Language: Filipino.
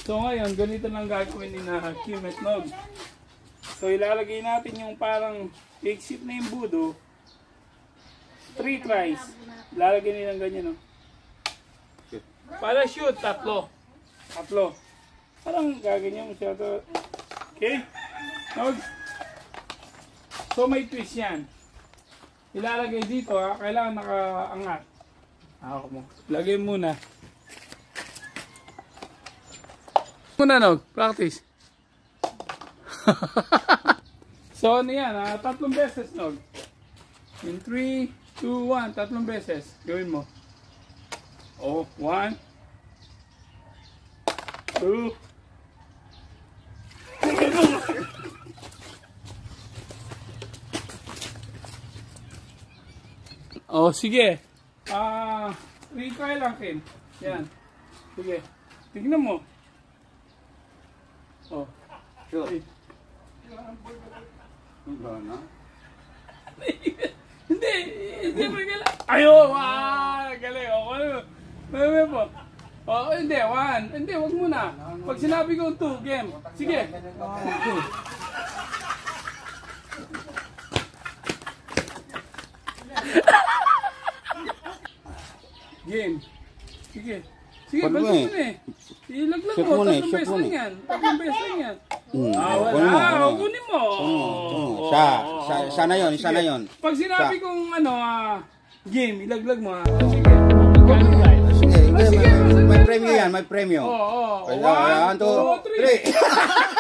So ngayon, ganito lang gagawin ni na Kim at Nog. So ilalagay natin yung parang exit na yung budo. 3 tries. Ilalagay nilang ganyan, no? Para shoot, 3. Parang gaganyan mo siya to. Okay? Nog. So may twist yan. Ilalagay dito, ha? Kailangan nakaangat. Ako mo. Lagay muna. Muna, Nog. Practice. So ano yan, ha? 3 beses, Nog. In 3, 2, 1. 3 beses. Gawin mo. Oh, 1, 2. Oh, sige. Retry lang, Kim. Yan. Sige. Tignan mo. Oh. Sure. Hindi. Hindi mo galang. Ayo, galing. Oh, ano po? Oh, hindi. 1. Hindi, wag muna. Pag sinabi ko 2, game. Sige. Game. Sige. Sige, balik mo na eh. Ilaglag mo. 3 beses lang yan. 3 beses lang yan. Wala. Kunin mo. Sana yun. Pag sinabi kong game, ilaglag mo. Sige. May premyo yan, may premyo. Oo. 1, 2, 3.